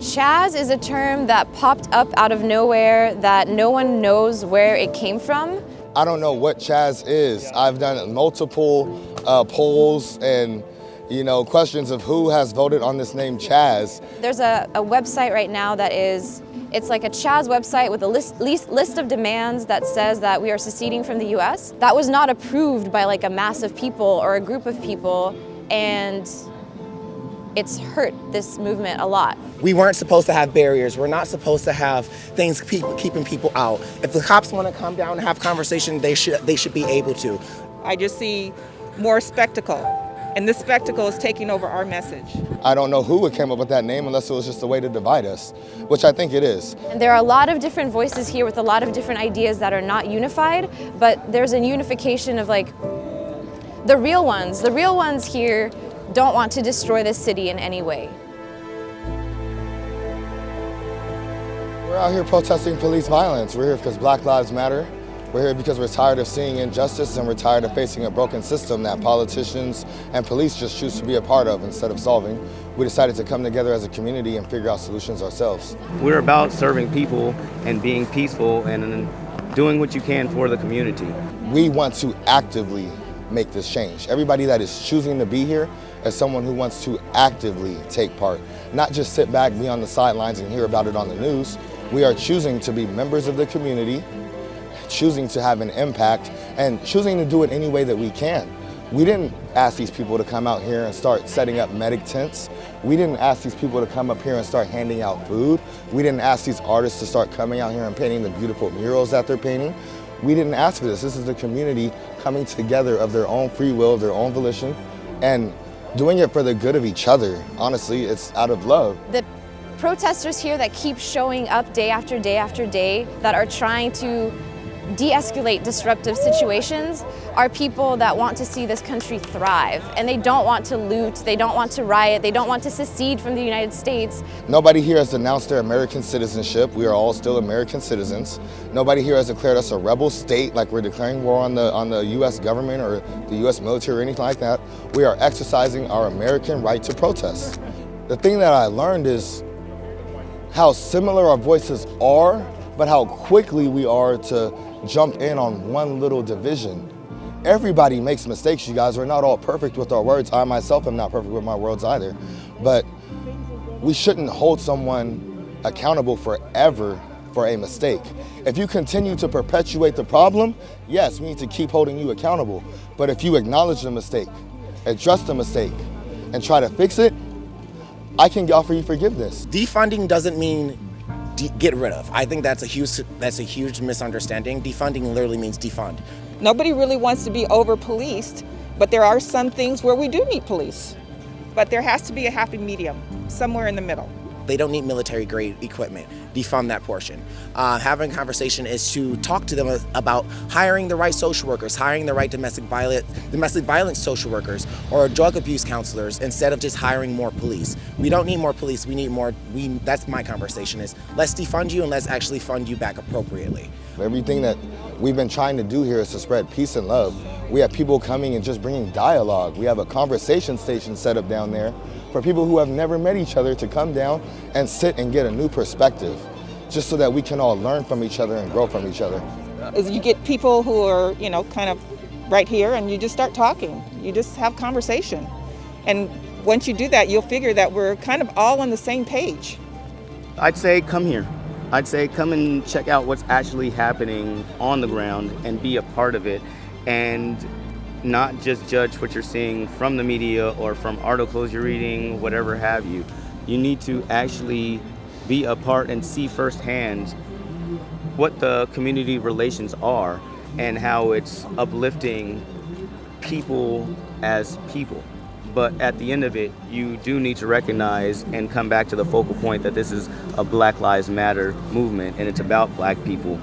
CHAZ is a term that popped up out of nowhere that no one knows where it came from. I don't know what CHAZ is. I've done multiple polls and questions of who has voted on this name CHAZ. There's a website right now that it's like a CHAZ website with a list of demands that says that we are seceding from the US. That was not approved by like a mass of people or a group of people, and it's hurt this movement a lot. We weren't supposed to have barriers. We're not supposed to have things keeping people out. If the cops want to come down and have conversation, they should be able to. I just see more spectacle, and this spectacle is taking over our message. I don't know who came up with that name unless it was just a way to divide us, which I think it is. And there are a lot of different voices here with a lot of different ideas that are not unified, but there's a unification of like the real ones. The real ones here don't want to destroy this city in any way. We're out here protesting police violence. We're here because Black Lives Matter. We're here because we're tired of seeing injustice and we're tired of facing a broken system that politicians and police just choose to be a part of instead of solving. We decided to come together as a community and figure out solutions ourselves. We're about serving people and being peaceful and doing what you can for the community. We want to actively make this change. Everybody that is choosing to be here is someone who wants to actively take part, not just sit back, be on the sidelines and hear about it on the news. We are choosing to be members of the community, choosing to have an impact, and choosing to do it any way that we can. We didn't ask these people to come out here and start setting up medic tents. We didn't ask these people to come up here and start handing out food. We didn't ask these artists to start coming out here and painting the beautiful murals that they're painting. We didn't ask for this. This is the community coming together of their own free will, of their own volition, and doing it for the good of each other. Honestly, it's out of love. The protesters here that keep showing up day after day after day, that are trying to de-escalate disruptive situations, are people that want to see this country thrive, and they don't want to loot, they don't want to riot, they don't want to secede from the United States. Nobody here has denounced their American citizenship. We are all still American citizens. Nobody here has declared us a rebel state, like we're declaring war on the US government or the US military or anything like that. We are exercising our American right to protest. The thing that I learned is how similar our voices are, but how quickly we are to jump in on one little division. Everybody makes mistakes, you guys. We're not all perfect with our words. I myself am not perfect with my words either. But we shouldn't hold someone accountable forever for a mistake. If you continue to perpetuate the problem, yes, we need to keep holding you accountable. But if you acknowledge the mistake, address the mistake, and try to fix it, I can offer you forgiveness. Defunding doesn't mean get rid of. I think that's a huge misunderstanding. Defunding literally means defund. Nobody really wants to be over-policed, but there are some things where we do need police. But there has to be a happy medium, somewhere in the middle. They don't need military-grade equipment. Defund that portion. Having a conversation is to talk to them about hiring the right social workers, hiring the right domestic violence social workers, or drug abuse counselors, instead of just hiring more police. We don't need more police. We need more. That's my conversation. Is let's defund you and let's actually fund you back appropriately. Everything that we've been trying to do here is to spread peace and love. We have people coming and just bringing dialogue. We have a conversation station set up down there for people who have never met each other to come down and sit and get a new perspective, just so that we can all learn from each other and grow from each other. You get people who are, kind of right here, and you just start talking. You just have conversation. And once you do that, you'll figure that we're kind of all on the same page. I'd say come here. I'd say come and check out what's actually happening on the ground and be a part of it, and not just judge what you're seeing from the media or from articles you're reading, whatever have you. You need to actually be a part and see firsthand what the community relations are and how it's uplifting people as people. But at the end of it, you do need to recognize and come back to the focal point that this is a Black Lives Matter movement, and it's about Black people.